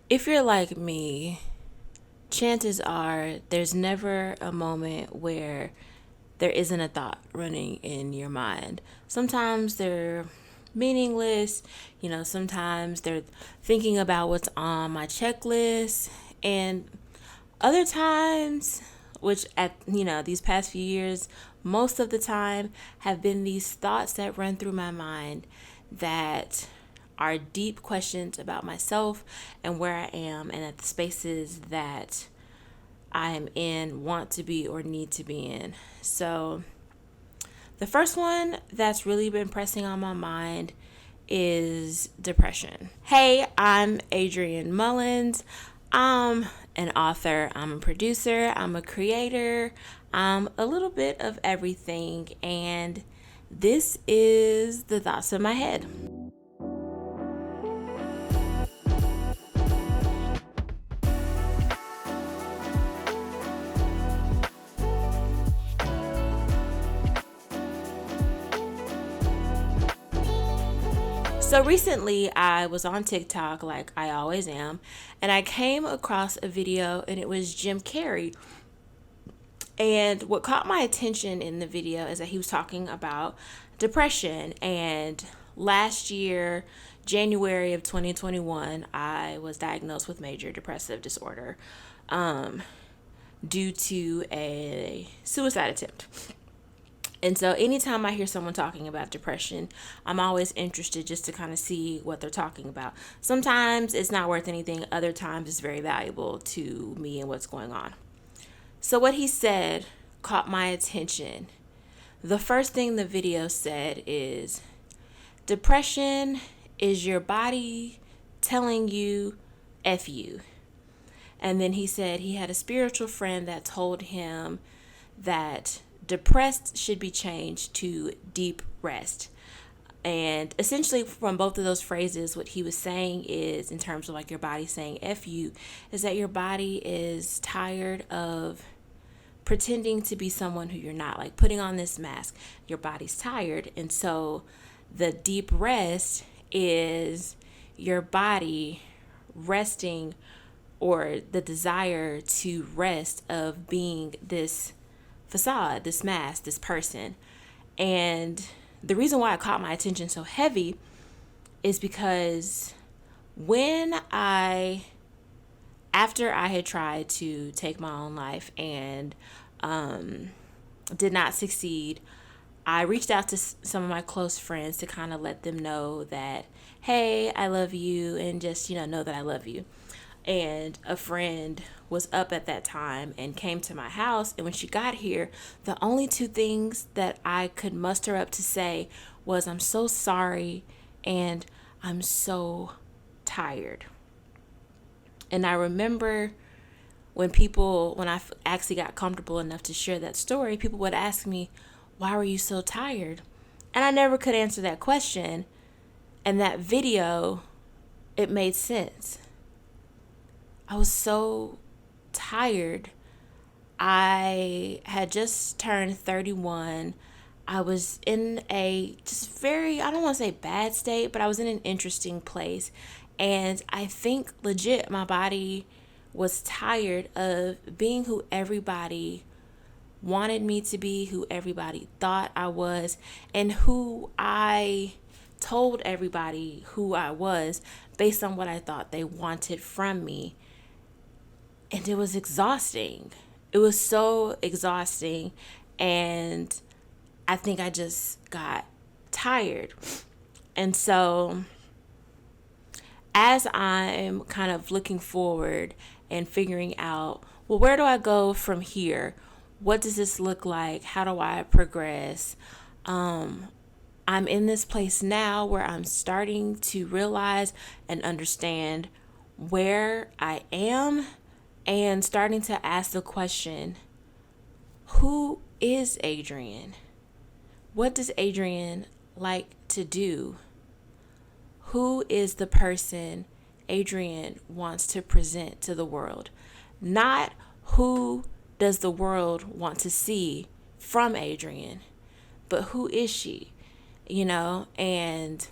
If you're like me, chances are there's never a moment where there isn't a thought running in your mind. Sometimes they're meaningless, sometimes they're thinking about what's on my checklist, and other times, which at these past few years, most of the time have been these thoughts that run through my mind that are deep questions about myself and where I am and at the spaces that I am in, want to be, or need to be in. So, the first one that's really been pressing on my mind is depression. Hey, I'm Adrienne Mullins. I'm an author, I'm a producer, I'm a creator, I'm a little bit of everything, and this is the thoughts in my head. So recently, I was on TikTok, like I always am, and I came across a video, and it was Jim Carrey. And what caught my attention in the video is that he was talking about depression. And last year, January of 2021, I was diagnosed with major depressive disorder due to a suicide attempt. And so anytime I hear someone talking about depression, I'm always interested just to kind of see what they're talking about. Sometimes it's not worth anything. Other times it's very valuable to me and what's going on. So what he said caught my attention. The first thing the video said is, depression is your body telling you F you. And then he said he had a spiritual friend that told him that depressed should be changed to deep rest. And essentially from both of those phrases, what he was saying is, in terms of like your body saying F you, is that your body is tired of pretending to be someone who you're not, like putting on this mask. Your body's tired. And so the deep rest is your body resting, or the desire to rest of being this facade, this mask, this person. And the reason why it caught my attention so heavy is because after I had tried to take my own life and did not succeed, I reached out to some of my close friends to kind of let them know that, hey, I love you, and just, know that I love you. And a friend was up at that time and came to my house. And when she got here, the only two things that I could muster up to say was, I'm so sorry and I'm so tired. And I remember when I actually got comfortable enough to share that story, people would ask me, why were you so tired? And I never could answer that question. And that video, it made sense. I was so tired. I had just turned 31. I was in a just very, I don't want to say bad state, but I was in an interesting place. And I think legit my body was tired of being who everybody wanted me to be, who everybody thought I was, and who I told everybody who I was based on what I thought they wanted from me. And it was exhausting. It was so exhausting. And I think I just got tired. And so as I'm kind of looking forward and figuring out, well, where do I go from here? What does this look like? How do I progress? I'm in this place now where I'm starting to realize and understand where I am, and starting to ask the question, who is Adrienne? What does Adrienne like to do? Who is the person Adrienne wants to present to the world? Not who does the world want to see from Adrienne, but who is she? And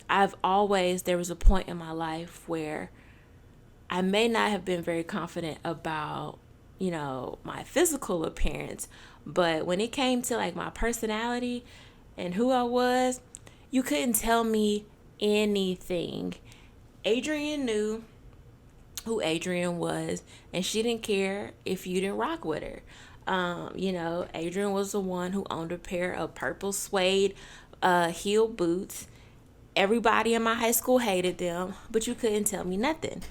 there was a point in my life where I may not have been very confident about, my physical appearance, but when it came to like my personality and who I was, you couldn't tell me anything. Adrian knew who Adrian was, and she didn't care if you didn't rock with her. Adrian was the one who owned a pair of purple suede heel boots. Everybody in my high school hated them, but you couldn't tell me nothing,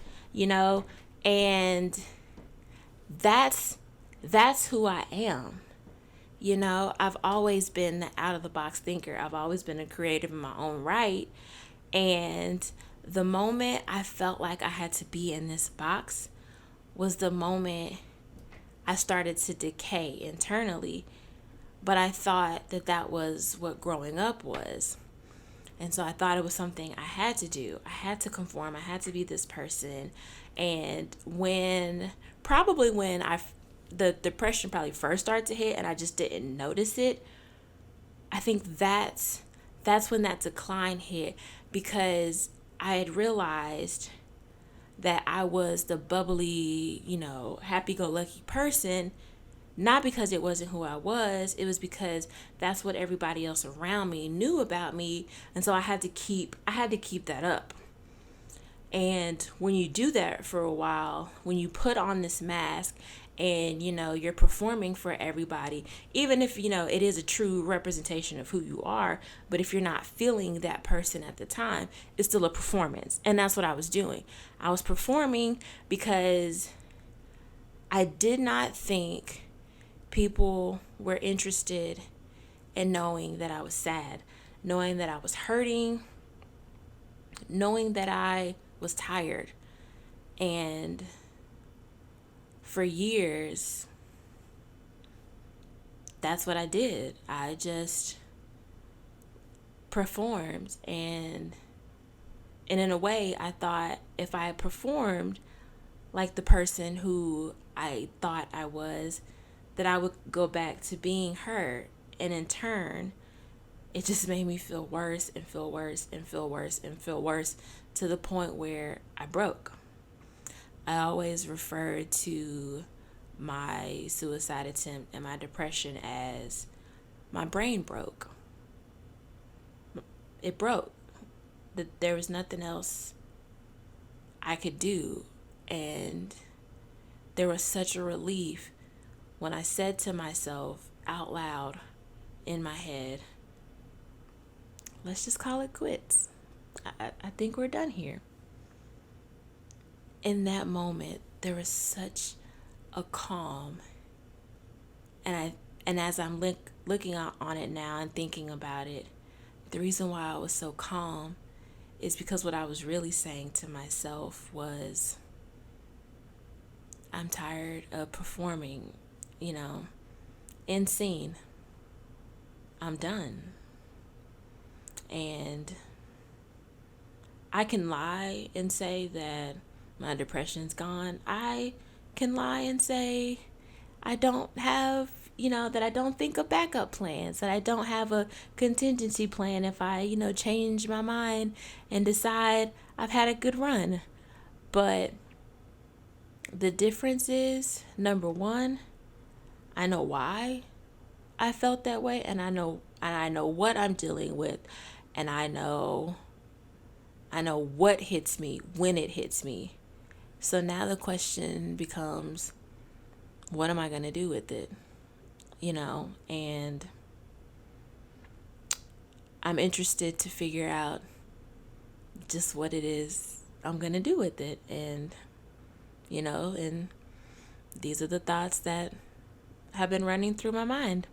and that's who I am. I've always been the out of the box thinker. I've always been a creative in my own right. And the moment I felt like I had to be in this box was the moment I started to decay internally. But I thought that was what growing up was. And so I thought it was something I had to do. I had to conform. I had to be this person. And when the depression probably first started to hit and I just didn't notice it, I think that's when that decline hit, because I had realized that I was the bubbly, happy-go-lucky person, not because it wasn't who I was. It was because that's what everybody else around me knew about me, and so I had to keep that up. And when you do that for a while, when you put on this mask and you're performing for everybody, even if it is a true representation of who you are, but if you're not feeling that person at the time, it's still a performance. And that's what I was doing. I was performing because I did not think people were interested in knowing that I was sad, knowing that I was hurting, knowing that I was tired. And for years, that's what I did. I just performed, and in a way, I thought if I performed like the person who I thought I was, that I would go back to being her. And in turn, it just made me feel worse and feel worse and feel worse and feel worse, to the point where I broke. I always referred to my suicide attempt and my depression as my brain broke. It broke. There was nothing else I could do. And there was such a relief when I said to myself out loud in my head, let's just call it quits. I think we're done here. In that moment, there was such a calm. And as I'm looking on it now and thinking about it, the reason why I was so calm is because what I was really saying to myself was, I'm tired of performing, in scene. I'm done. And I can lie and say that my depression's gone. I can lie and say I don't have, that I don't think of backup plans, that I don't have a contingency plan if I, change my mind and decide I've had a good run. But the difference is, number one, I know why I felt that way, and I know what I'm dealing with, and I know what hits me when it hits me. So now the question becomes, what am I going to do with it? And I'm interested to figure out just what it is I'm going to do with it. And, and these are the thoughts that have been running through my mind.